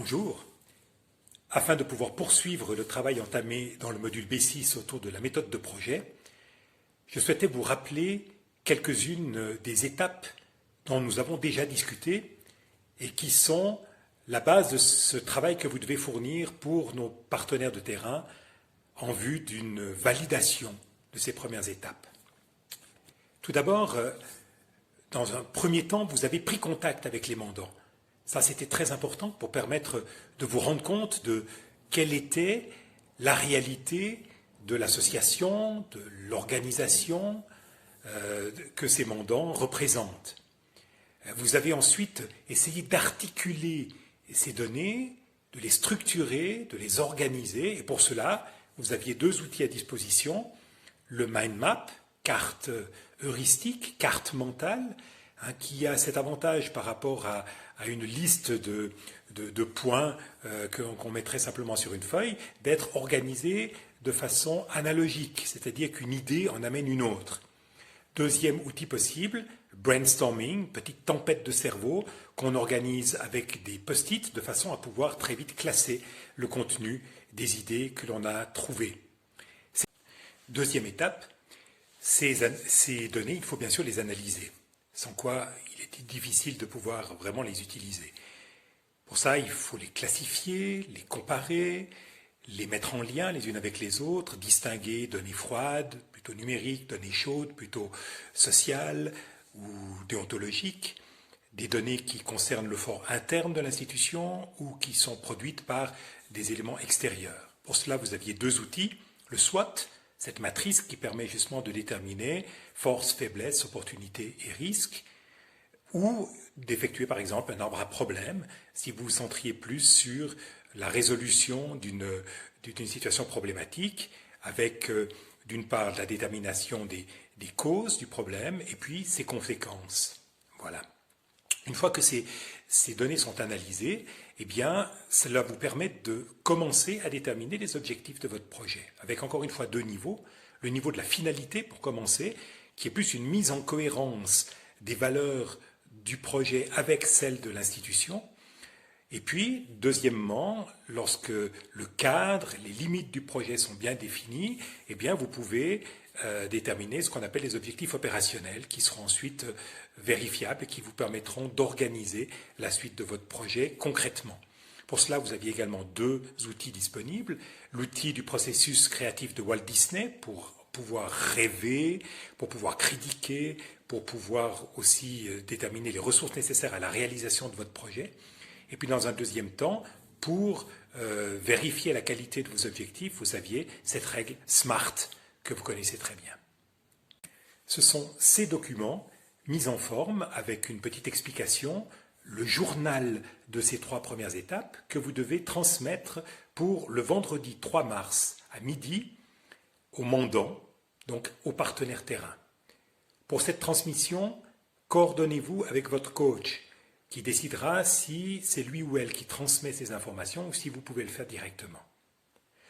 Bonjour. Afin de pouvoir poursuivre le travail entamé dans le module B6 autour de la méthode de projet, je souhaitais vous rappeler quelques-unes des étapes dont nous avons déjà discuté et qui sont la base de ce travail que vous devez fournir pour nos partenaires de terrain en vue d'une validation de ces premières étapes. Tout d'abord, dans un premier temps, vous avez pris contact avec les mandants. Ça, c'était très important pour permettre de vous rendre compte de quelle était la réalité de l'association, de l'organisation que ces mandants représentent. Vous avez ensuite essayé d'articuler ces données, de les structurer, de les organiser, et pour cela, vous aviez deux outils à disposition, le mind map, carte heuristique, carte mentale, qui a cet avantage par rapport à une liste de points qu'on mettrait simplement sur une feuille, d'être organisé de façon analogique, c'est-à-dire qu'une idée en amène une autre. Deuxième outil possible, brainstorming, petite tempête de cerveau qu'on organise avec des post-it de façon à pouvoir très vite classer le contenu des idées que l'on a trouvées. Deuxième étape, ces données, il faut bien sûr les analyser, sans quoi il est difficile de pouvoir vraiment les utiliser. Pour ça, il faut les classifier, les comparer, les mettre en lien les unes avec les autres, distinguer données froides, plutôt numériques, données chaudes, plutôt sociales ou déontologiques, des données qui concernent le fort interne de l'institution ou qui sont produites par des éléments extérieurs. Pour cela, vous aviez deux outils, le SWOT, cette matrice qui permet justement de déterminer force, faiblesse, opportunité et risque, ou d'effectuer par exemple un arbre à problèmes si vous vous centriez plus sur la résolution d'une situation problématique avec d'une part la détermination des causes du problème et puis ses conséquences. Voilà. Une fois que ces données sont analysées, eh bien, cela vous permet de commencer à déterminer les objectifs de votre projet, avec encore une fois deux niveaux. Le niveau de la finalité, pour commencer, qui est plus une mise en cohérence des valeurs du projet avec celles de l'institution. Et puis, deuxièmement, lorsque le cadre, les limites du projet sont bien définies, eh bien, vous pouvez déterminer ce qu'on appelle les objectifs opérationnels qui seront ensuite vérifiables et qui vous permettront d'organiser la suite de votre projet concrètement. Pour cela, vous aviez également deux outils disponibles. L'outil du processus créatif de Walt Disney pour pouvoir rêver, pour pouvoir critiquer, pour pouvoir aussi déterminer les ressources nécessaires à la réalisation de votre projet. Et puis dans un deuxième temps, pour vérifier la qualité de vos objectifs, vous aviez cette règle SMART que vous connaissez très bien. Ce sont ces documents mis en forme avec une petite explication, le journal de ces trois premières étapes que vous devez transmettre pour le vendredi 3 mars à midi aux mandants, donc aux partenaires terrain. Pour cette transmission, coordonnez-vous avec votre coach qui décidera si c'est lui ou elle qui transmet ces informations ou si vous pouvez le faire directement.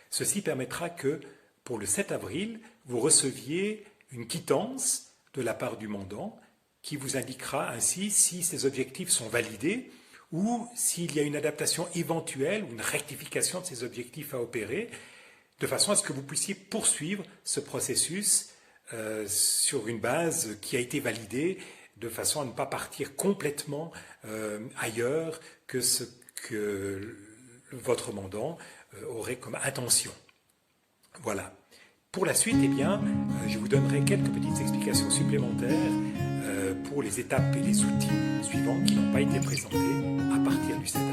Ceci permettra que, pour le 7 avril, vous receviez une quittance de la part du mandant qui vous indiquera ainsi si ces objectifs sont validés ou s'il y a une adaptation éventuelle ou une rectification de ces objectifs à opérer, de façon à ce que vous puissiez poursuivre ce processus sur une base qui a été validée, de façon à ne pas partir complètement ailleurs que ce que votre mandant aurait comme intention. Voilà. Pour la suite, eh bien, je vous donnerai quelques petites explications supplémentaires pour les étapes et les outils suivants qui n'ont pas été présentés à partir du 7 avril.